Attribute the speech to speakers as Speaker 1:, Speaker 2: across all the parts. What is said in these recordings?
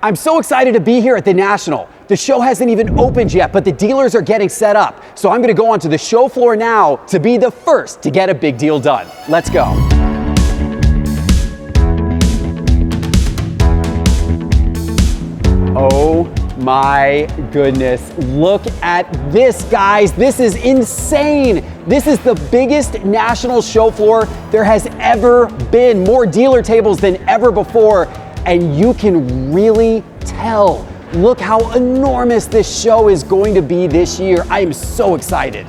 Speaker 1: I'm so excited to be here at the National. The show hasn't even opened yet, but the dealers are getting set up. So I'm gonna go onto the show floor now to be the first to get a big deal done. Let's go. Oh my goodness, look at this, guys. This is insane. This is the biggest National show floor there has ever been. More dealer tables than ever before. And you can really tell. Look how enormous this show is going to be this year. I am so excited.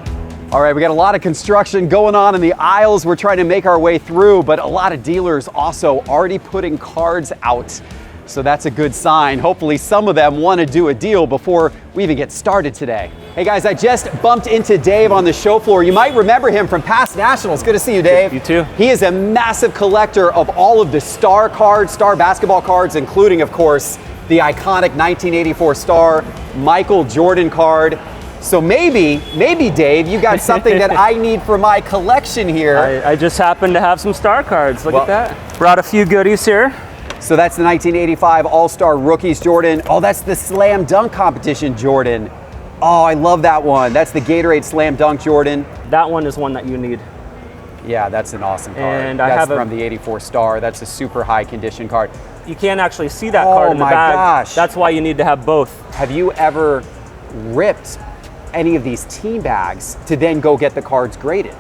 Speaker 1: All right, we got a lot of construction going on in the aisles. We're trying to make our way through, but a lot of dealers also already putting cards out. So that's a good sign. Hopefully some of them want to do a deal before we even get started today. Hey guys, I just bumped into Dave on the show floor. You might remember him from past Nationals. Good to see you, Dave.
Speaker 2: You too.
Speaker 1: He is a massive collector of all of the Star cards, Star basketball cards, including, of course, the iconic 1984 Star Michael Jordan card. So maybe, Dave, you got something that I need for my collection here.
Speaker 2: I just happen to have some Star cards. Look at that. Brought a few goodies here.
Speaker 1: So that's the 1985 All-Star Rookies Jordan. Oh, that's the Slam Dunk Competition Jordan. Oh, I love that one. That's the Gatorade Slam Dunk Jordan.
Speaker 2: That one is one that you need.
Speaker 1: Yeah, that's an awesome card.
Speaker 2: And
Speaker 1: that's from the 84 Star. That's a super high condition card.
Speaker 2: You can't actually see that card in the bag.
Speaker 1: Oh my gosh.
Speaker 2: That's why you need to have both.
Speaker 1: Have you ever ripped any of these team bags to then go get the cards graded?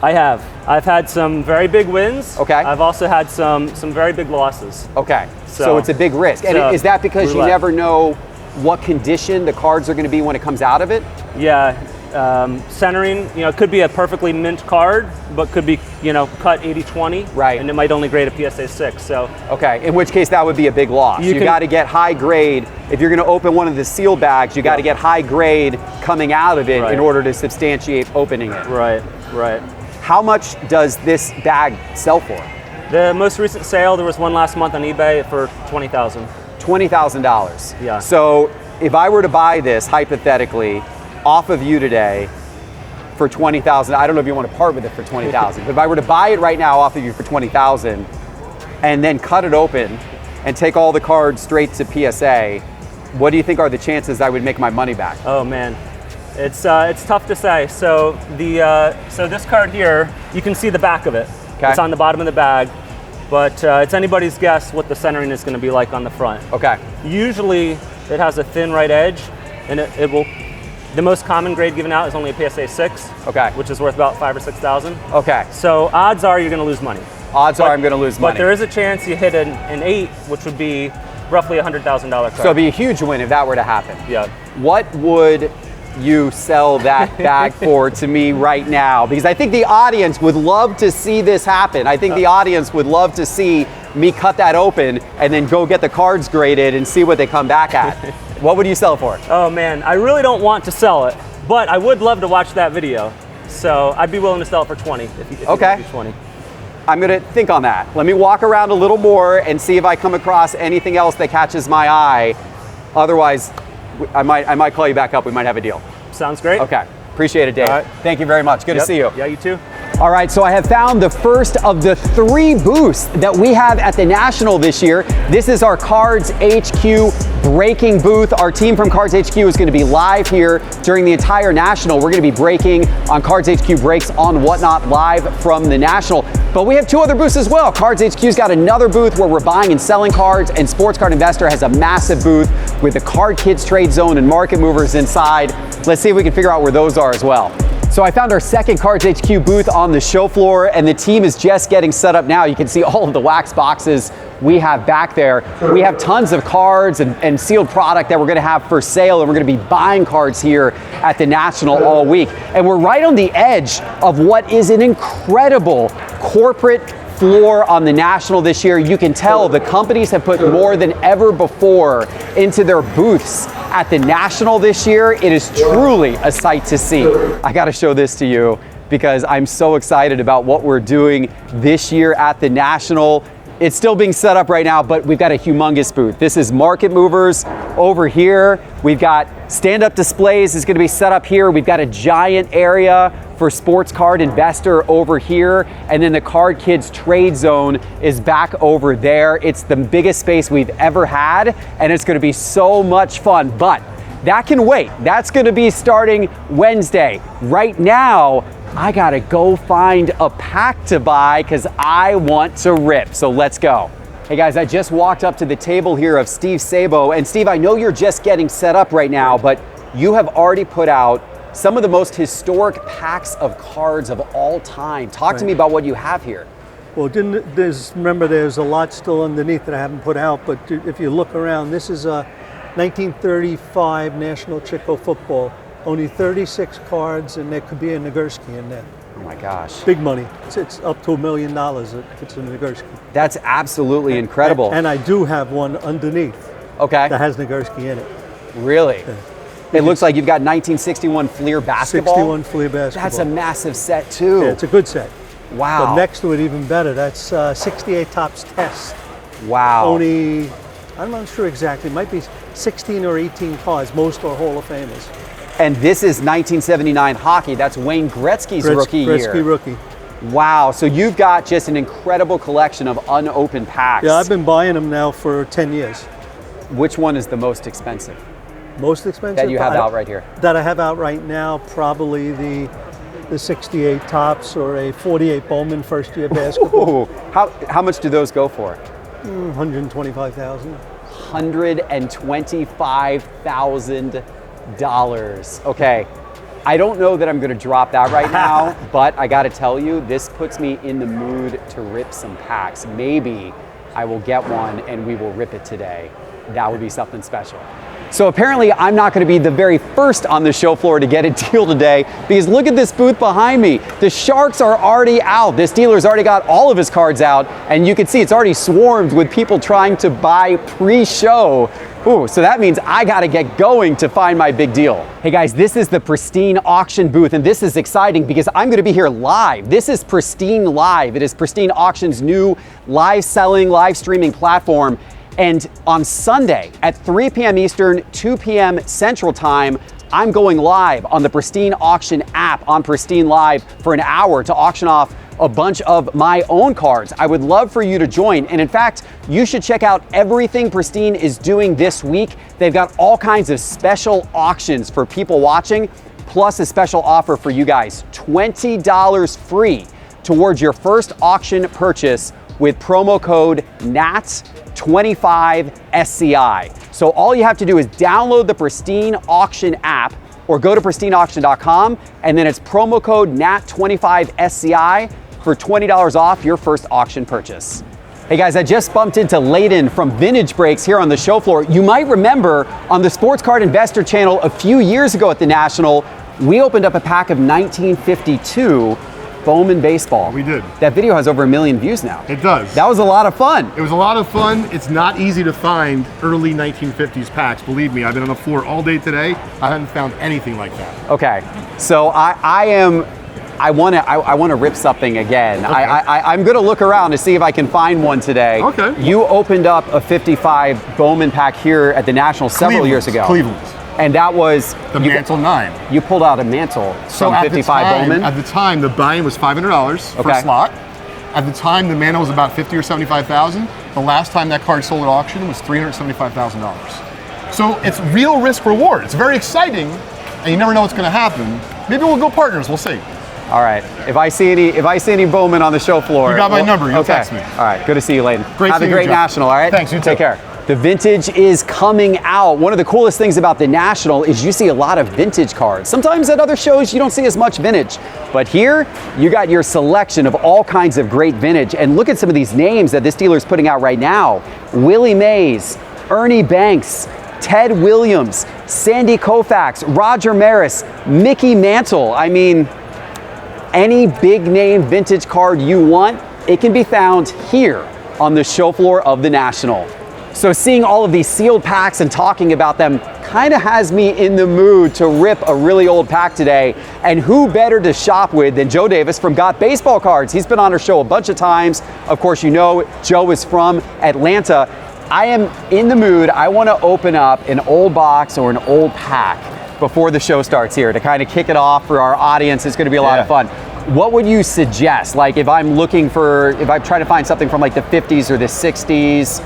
Speaker 2: I have. I've had some very big wins.
Speaker 1: Okay.
Speaker 2: I've also had some very big losses.
Speaker 1: Okay. So it's a big risk. And is that because you never know what condition the cards are going to be when it comes out of it?
Speaker 2: Yeah. Centering, it could be a perfectly mint card, but could be, cut 80-20.
Speaker 1: Right.
Speaker 2: And it might only grade a PSA 6. So.
Speaker 1: Okay. In which case that would be a big loss. You got to get high grade. If you're going to open one of the sealed bags, you got to get high grade coming out of it in order to substantiate opening it.
Speaker 2: Right.
Speaker 1: How much does this bag sell for?
Speaker 2: The most recent sale, there was one last month on eBay for $20,000.
Speaker 1: $20,000.
Speaker 2: Yeah.
Speaker 1: So if I were to buy this, hypothetically, off of you today for $20,000, I don't know if you want to part with it for $20,000, but if I were to buy it right now off of you for $20,000 and then cut it open and take all the cards straight to PSA, what do you think are the chances I would make my money back?
Speaker 2: Oh man. It's tough to say. So so this card here, you can see the back of it.
Speaker 1: Okay.
Speaker 2: It's on the bottom of the bag, but it's anybody's guess what the centering is going to be like on the front.
Speaker 1: Okay.
Speaker 2: Usually it has a thin right edge, and it will. The most common grade given out is only a PSA 6.
Speaker 1: Okay.
Speaker 2: Which is worth about $5,000 or $6,000.
Speaker 1: Okay.
Speaker 2: So odds are you're going to lose money.
Speaker 1: Odds are I'm going to lose money.
Speaker 2: But there is a chance you hit an 8, which would be roughly $100,000 card.
Speaker 1: So it'd be a huge win if that were to happen.
Speaker 2: Yeah.
Speaker 1: What would you sell that bag for to me right now? Because I think the audience would love to see this happen. I think the audience would love to see me cut that open and then go get the cards graded and see what they come back at. What would you sell for?
Speaker 2: Oh man, I really don't want to sell it, but I would love to watch that video. So I'd be willing to sell it for 20 if you give me 20.
Speaker 1: I'm gonna think on that. Let me walk around a little more and see if I come across anything else that catches my eye. Otherwise, I might call you back up. We might have a deal.
Speaker 2: Sounds great.
Speaker 1: Okay. Appreciate it, Dave.
Speaker 2: All right.
Speaker 1: Thank you very much. Good to see you.
Speaker 2: Yeah, you too.
Speaker 1: All right, so I have found the first of the 3 booths that we have at the National this year. This is our Cards HQ breaking booth. Our team from Cards HQ is going to be live here during the entire National. We're going to be breaking on Cards HQ Breaks on Whatnot live from the National. But we have 2 other booths as well. Cards HQ's got another booth where we're buying and selling cards, and Sports Card Investor has a massive booth with the Card Kids Trade Zone and Market Movers inside. Let's see if we can figure out where those are as well. So I found our second Cards HQ booth on the show floor, and the team is just getting set up now. You can see all of the wax boxes we have back there. We have tons of cards and sealed product that we're gonna have for sale, and we're gonna be buying cards here at the National all week. And we're right on the edge of what is an incredible corporate floor on the National this year. You can tell the companies have put more than ever before into their booths at the National this year. It is truly a sight to see. I gotta show this to you because I'm so excited about what we're doing this year at the National. It's still being set up right now, but we've got a humongous booth. This is Market Movers over here. We've got stand-up displays is gonna be set up here. We've got a giant area for Sports Card Investor over here, and then the Card Kids Trade Zone is back over there. It's the biggest space we've ever had, and it's gonna be so much fun, but that can wait. That's gonna be starting Wednesday. Right now, I gotta go find a pack to buy because I want to rip, so let's go. Hey guys, I just walked up to the table here of Steve Sabo, and Steve, I know you're just getting set up right now, but you have already put out some of the most historic packs of cards of all time. Talk to me about what you have here.
Speaker 3: Well, remember there's a lot still underneath that I haven't put out, but if you look around, this is a 1935 National Chico football. Only 36 cards, and there could be a Nagurski in there.
Speaker 1: Oh my gosh.
Speaker 3: Big money. It's up to $1 million if it's a Nagurski.
Speaker 1: That's absolutely incredible.
Speaker 3: And I do have one underneath.
Speaker 1: Okay.
Speaker 3: That has Nagurski in it.
Speaker 1: Really?
Speaker 3: Yeah.
Speaker 1: It looks like you've got 1961 Fleer basketball.
Speaker 3: 61 Fleer basketball.
Speaker 1: That's a massive set too.
Speaker 3: Yeah, it's a good set.
Speaker 1: Wow.
Speaker 3: But next to it, even better, that's 68 Topps Test.
Speaker 1: Wow.
Speaker 3: Only, I'm not sure exactly, it might be 16 or 18 cards. Most are Hall of Famers.
Speaker 1: And this is 1979 hockey. That's Wayne Gretzky's rookie year.
Speaker 3: Gretzky rookie.
Speaker 1: Wow. So you've got just an incredible collection of unopened packs.
Speaker 3: Yeah, I've been buying them now for 10 years.
Speaker 1: Which one is the most expensive?
Speaker 3: Most expensive?
Speaker 1: That you have out right here?
Speaker 3: That I have out right now, probably the 68 Topps or a 48 Bowman first year basketball.
Speaker 1: Ooh. How much do those go for?
Speaker 3: 125,000.
Speaker 1: $125,000. Okay. I don't know that I'm going to drop that right now, but I got to tell you, this puts me in the mood to rip some packs. Maybe I will get one and we will rip it today. That would be something special. So apparently I'm not going to be the very first on the show floor to get a deal today, because look at this booth behind me. The Sharks are already out. This dealer's already got all of his cards out, and you can see it's already swarmed with people trying to buy pre-show. Ooh, so that means I gotta get going to find my big deal. Hey guys, this is the Pristine auction booth, and this is exciting because I'm gonna be here live. This is Pristine Live. It is Pristine Auction's new live selling, live streaming platform. And on Sunday at 3 p.m. Eastern, 2 p.m. Central Time, I'm going live on the Pristine Auction app on Pristine Live for an hour to auction off a bunch of my own cards. I would love for you to join. And in fact, you should check out everything Pristine is doing this week. They've got all kinds of special auctions for people watching, plus a special offer for you guys, $20 free towards your first auction purchase with promo code NAT25SCI. So all you have to do is download the Pristine Auction app or go to pristineauction.com, and then it's promo code NAT25SCI for $20 off your first auction purchase. Hey guys, I just bumped into Layden from Vintage Breaks here on the show floor. You might remember on the Sports Card Investor channel a few years ago at the National, we opened up a pack of 1952 Bowman baseball.
Speaker 4: We did.
Speaker 1: That video has over 1 million views now.
Speaker 4: It does.
Speaker 1: That was a lot of fun.
Speaker 4: It was a lot of fun. It's not easy to find early 1950s packs. Believe me, I've been on the floor all day today. I haven't found anything like that.
Speaker 1: Okay, so I want to rip something again.
Speaker 4: Okay.
Speaker 1: I'm going to look around to see if I can find one today.
Speaker 4: Okay.
Speaker 1: You opened up a 55 Bowman pack here at the National several years ago.
Speaker 4: Cleveland's.
Speaker 1: And that was
Speaker 4: The Mantle 9.
Speaker 1: You pulled out a Mantle
Speaker 4: So
Speaker 1: from 55 Bowman.
Speaker 4: At the time, the buy-in was $500 for
Speaker 1: Okay.
Speaker 4: a slot. At the time, the Mantle was about $50,000 or $75,000. The last time that card sold at auction was $375,000. So it's real risk reward. It's very exciting, and you never know what's going to happen. Maybe we'll go partners. We'll see.
Speaker 1: All right. If I see any Bowman on the show floor,
Speaker 4: You got my number. You'll text me.
Speaker 1: All right. Good to see you, Layden.
Speaker 4: Great
Speaker 1: Have a
Speaker 4: seeing you,
Speaker 1: great
Speaker 4: Geoff.
Speaker 1: National. All right.
Speaker 4: Thanks. You
Speaker 1: Take
Speaker 4: too.
Speaker 1: care. The vintage is coming out. One of the coolest things about the National is you see a lot of vintage cards. Sometimes at other shows you don't see as much vintage, but here you got your selection of all kinds of great vintage. And look at some of these names that this dealer is putting out right now: Willie Mays, Ernie Banks, Ted Williams, Sandy Koufax, Roger Maris, Mickey Mantle. I mean, any big name vintage card you want, it can be found here on the show floor of the National. So seeing all of these sealed packs and talking about them kind of has me in the mood to rip a really old pack today. And who better to shop with than Joe Davis from Got Baseball Cards? He's been on our show a bunch of times. Of course, you know Joe is from Atlanta. I am in the mood. I want to open up an old box or an old pack before the show starts here to kind of kick it off for our audience. It's going to be a lot of fun. What would you suggest? Like if I'm trying to find something from like the 50s or the 60s,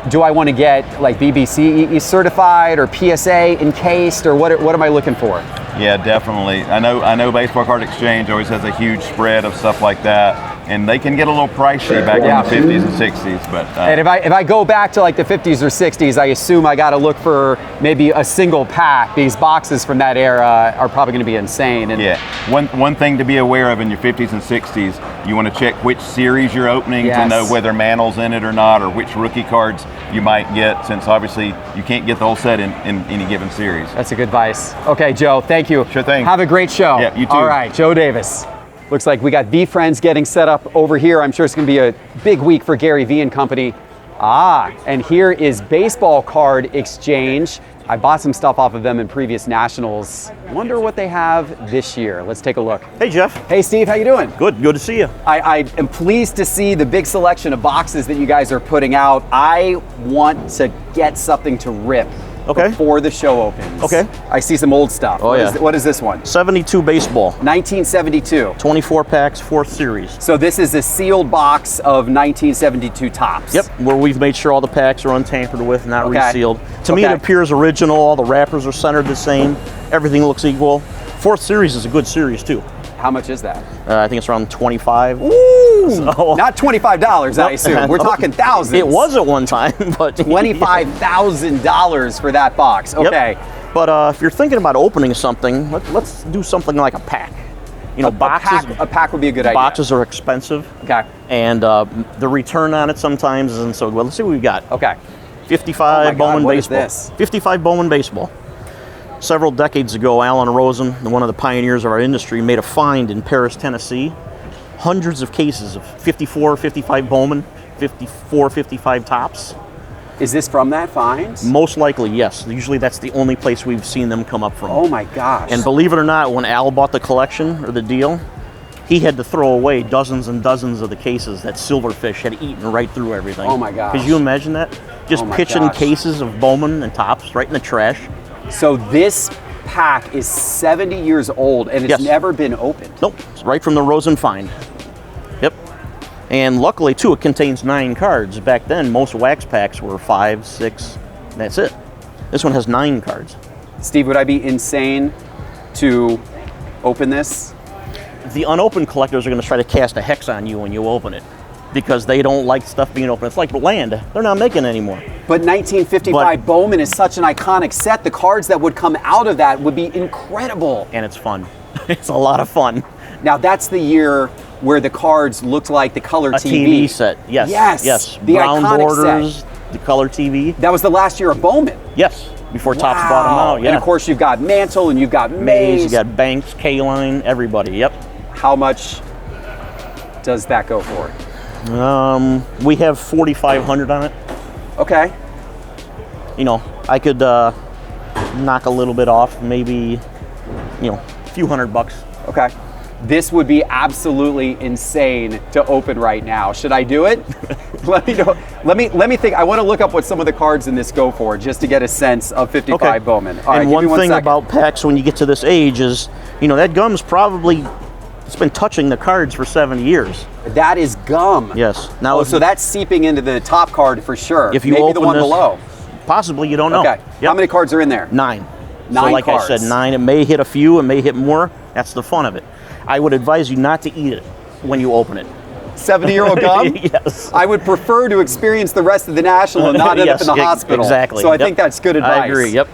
Speaker 1: do I want to get like BBC certified or PSA encased, or what am I looking for?
Speaker 5: Yeah, definitely. I know Baseball Card Exchange always has a huge spread of stuff like that, and they can get a little pricey back in the 50s and 60s. But
Speaker 1: and if I go back to like the 50s or 60s, I assume I got to look for maybe a single pack. These boxes from that era are probably going to be insane. And
Speaker 5: yeah, one thing to be aware of in your 50s and 60s, you want to check which series you're opening to know whether Mantle's in it or not, or which rookie cards you might get, since obviously you can't get the whole set in any given series.
Speaker 1: That's a good advice. Okay, Joe, thank you.
Speaker 5: Sure thing.
Speaker 1: Have a great show.
Speaker 5: Yeah, you too.
Speaker 1: All right, Joe Davis. Looks like we got V-Friends getting set up over here. I'm sure it's going to be a big week for Gary V and company. And here is Baseball Card Exchange. I bought some stuff off of them in previous nationals. Wonder what they have this year. Let's take a look.
Speaker 6: Hey, Geoff.
Speaker 1: Hey, Steve, how you doing?
Speaker 6: Good to see you.
Speaker 1: I am pleased to see the big selection of boxes that you guys are putting out. I want to get something to rip before the show opens.
Speaker 6: Okay.
Speaker 1: I see some old stuff. What is this one?
Speaker 6: 72 baseball.
Speaker 1: 1972.
Speaker 6: 24 packs, 4th series.
Speaker 1: So this is a sealed box of 1972 tops.
Speaker 6: Yep, where we've made sure all the packs are untampered with, not resealed. To me, it appears original. All the wrappers are centered the same. Everything looks equal. 4th series is a good series, too.
Speaker 1: How much is that?
Speaker 6: I think it's around 25.
Speaker 1: Ooh! So, not $25, I assume. We're talking thousands.
Speaker 6: It was at one time, but
Speaker 1: $25,000 for that box. Okay.
Speaker 6: Yep. But if you're thinking about opening something, let's do something like a pack. You know,
Speaker 1: a pack would be a good idea.
Speaker 6: Boxes are expensive.
Speaker 1: Okay.
Speaker 6: And the return on it sometimes isn't so good. Let's see what we've got.
Speaker 1: Okay.
Speaker 6: 55 Bowman baseball.
Speaker 1: What is this?
Speaker 6: 55 Bowman baseball. Several decades ago, Alan Rosen, one of the pioneers of our industry, made a find in Paris, Tennessee. Hundreds of cases of 54, 55 Bowman, 54, 55 tops.
Speaker 1: Is this from that find?
Speaker 6: Most likely, yes. Usually that's the only place we've seen them come up from.
Speaker 1: Oh my gosh.
Speaker 6: And believe it or not, when Al bought the collection or the deal, he had to throw away dozens and dozens of the cases that silverfish had eaten right through everything.
Speaker 1: Oh my gosh.
Speaker 6: Could you imagine that? Just pitching cases of Bowman and tops right in the trash.
Speaker 1: So this pack is 70 years old and it's never been opened.
Speaker 6: Nope, it's right from the Rosen find. Yep. And luckily too, it contains 9 cards. Back then, most wax packs were 5, 6, that's it. This one has 9 cards.
Speaker 1: Steve, would I be insane to open this?
Speaker 6: The unopened collectors are going to try to cast a hex on you when you open it, because they don't like stuff being open. It's like land. They're not making it anymore.
Speaker 1: But 1955 Bowman is such an iconic set. The cards that would come out of that would be incredible.
Speaker 6: And it's fun. It's a lot of fun.
Speaker 1: Now that's the year where the cards looked like the color TV.
Speaker 6: A TV set, yes.
Speaker 1: Yes. The
Speaker 6: brown
Speaker 1: iconic
Speaker 6: borders,
Speaker 1: set.
Speaker 6: The color TV.
Speaker 1: That was the last year of Bowman.
Speaker 6: Yes, before Topps bought them out, yeah.
Speaker 1: And of course you've got Mantle and you've got Mays.
Speaker 6: You got Banks, K-Line, everybody, yep.
Speaker 1: How much does that go for?
Speaker 6: We have 4,500 on it.
Speaker 1: Okay.
Speaker 6: You know, I could knock a little bit off, maybe, you know, a few $100.
Speaker 1: Okay. This would be absolutely insane to open right now. Should I do it? Let me know. Let me think. I want to look up what some of the cards in this go for, just to get a sense of 55 Bowman. All right,
Speaker 6: and one thing about packs when you get to this age is, you know, that gum's probably, it's been touching the cards for 70 years.
Speaker 1: That is gum.
Speaker 6: Yes. Now,
Speaker 1: so that's seeping into the top card for sure.
Speaker 6: If you
Speaker 1: maybe
Speaker 6: open
Speaker 1: the one
Speaker 6: this,
Speaker 1: below.
Speaker 6: Possibly, you don't know.
Speaker 1: Okay. Yep. How many cards are in there?
Speaker 6: 9.
Speaker 1: 9
Speaker 6: so like
Speaker 1: cards.
Speaker 6: I said, 9. It may hit a few, it may hit more. That's the fun of it. I would advise you not to eat it when you open it.
Speaker 1: 70-year-old gum?
Speaker 6: Yes.
Speaker 1: I would prefer to experience the rest of the National and not end up in the hospital.
Speaker 6: Exactly.
Speaker 1: So I think that's good advice.
Speaker 6: I agree, yep.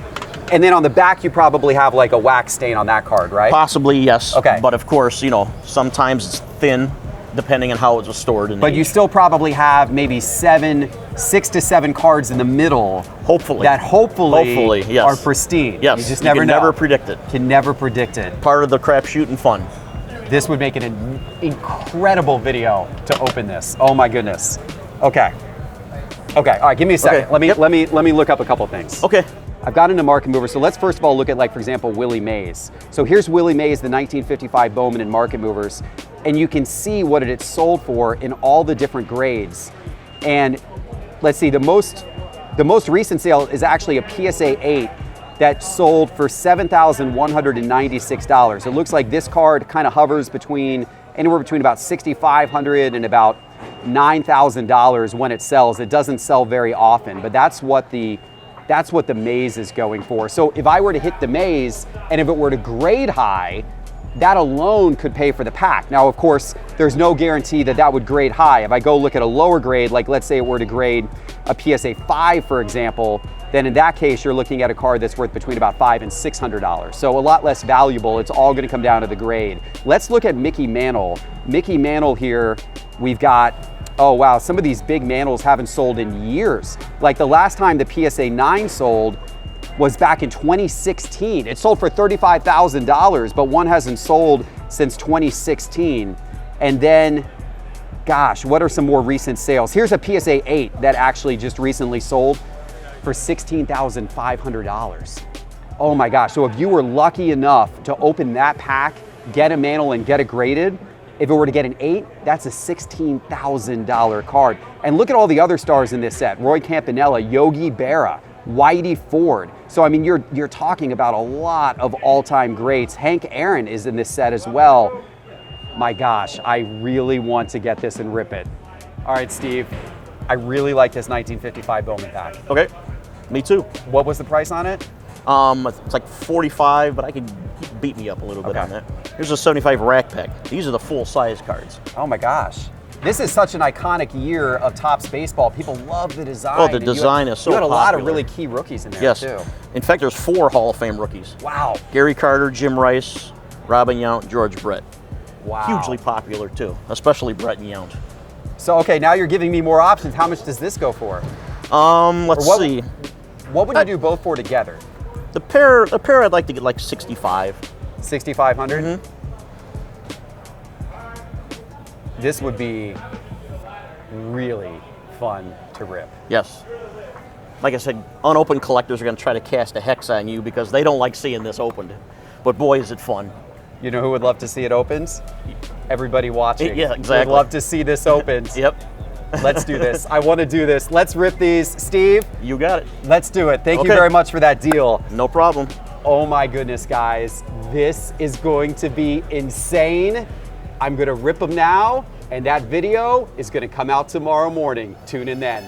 Speaker 1: And then on the back, you probably have like a wax stain on that card, right?
Speaker 6: Possibly, yes.
Speaker 1: Okay.
Speaker 6: But of course, you know, sometimes it's thin, depending on how it was stored.
Speaker 1: But you still probably have maybe 6 to 7 cards in the middle.
Speaker 6: Hopefully.
Speaker 1: That hopefully
Speaker 6: yes.
Speaker 1: are pristine.
Speaker 6: Yes.
Speaker 1: You just never
Speaker 6: can
Speaker 1: know.
Speaker 6: never predict it.
Speaker 1: Can never predict it.
Speaker 6: Part of the crapshoot and fun.
Speaker 1: This would make it an incredible video to open this. Oh my goodness. Okay. Okay. All right. Give me a second.
Speaker 6: Okay.
Speaker 1: Let me look up a couple things.
Speaker 6: Okay.
Speaker 1: I've got into Market Movers, so let's first of all look at, like, for example, Willie Mays. So here's Willie Mays, the 1955 Bowman in Market Movers, and you can see what it sold for in all the different grades. And let's see, the most recent sale is actually a PSA 8 that sold for $7,196. It looks like this card kind of hovers between anywhere between about $6,500 and about $9,000 when it sells. It doesn't sell very often, but that's what the maze is going for. So if I were to hit the maze and if it were to grade high, that alone could pay for the pack. Now, of course, there's no guarantee that that would grade high. If I go look at a lower grade, like let's say it were to grade a PSA 5, for example, then in that case, you're looking at a card that's worth between about $500 and $600. So a lot less valuable. It's all gonna come down to the grade. Let's look at Mickey Mantle. Mickey Mantle here, we've got, oh wow, some of these big Mantles haven't sold in years. Like the last time the PSA 9 sold was back in 2016. It sold for $35,000, but one hasn't sold since 2016. And then, gosh, what are some more recent sales? Here's a PSA 8 that actually just recently sold for $16,500. Oh my gosh, so if you were lucky enough to open that pack, get a Mantle and get it graded, if it were to get an 8, that's a $16,000 card. And look at all the other stars in this set. Roy Campanella, Yogi Berra, Whitey Ford. So I mean, you're talking about a lot of all-time greats. Hank Aaron is in this set as well. My gosh, I really want to get this and rip it. All right, Steve, I really like this 1955 Bowman pack.
Speaker 6: Okay, me too.
Speaker 1: What was the price on it?
Speaker 6: It's like 45, but I could beat me up a little bit on that. Here's a 75 rack pack. These are the full-size cards.
Speaker 1: Oh my gosh. This is such an iconic year of Topps baseball. People love the design.
Speaker 6: Oh, the design is so
Speaker 1: You had a lot of
Speaker 6: popular.
Speaker 1: really key rookies in there,
Speaker 6: Yes.
Speaker 1: too.
Speaker 6: In fact, there's 4 Hall of Fame rookies.
Speaker 1: Wow.
Speaker 6: Gary Carter, Jim Rice, Robin Yount, George Brett.
Speaker 1: Wow.
Speaker 6: Hugely popular too, especially Brett and Yount.
Speaker 1: So, okay, now you're giving me more options. How much does this go for?
Speaker 6: Let's see.
Speaker 1: What would you do both for together?
Speaker 6: The pair I'd like to get like 65.
Speaker 1: 6,500?
Speaker 6: Mm-hmm.
Speaker 1: This would be really fun to rip.
Speaker 6: Yes. Like I said, unopened collectors are going to try to cast a hex on you because they don't like seeing this opened. But boy, is it fun.
Speaker 1: You know who would love to see it opened? Everybody watching.
Speaker 6: Yeah, exactly.
Speaker 1: Would love to see this opened.
Speaker 6: Yep.
Speaker 1: Let's do this. I want to do this. Let's rip these. Steve?
Speaker 6: You got it.
Speaker 1: Let's do it. Thank you
Speaker 6: Okay.
Speaker 1: very much for that deal.
Speaker 6: No problem.
Speaker 1: Oh my goodness, guys. This is going to be insane. I'm going to rip them now, and that video is going to come out tomorrow morning. Tune in then.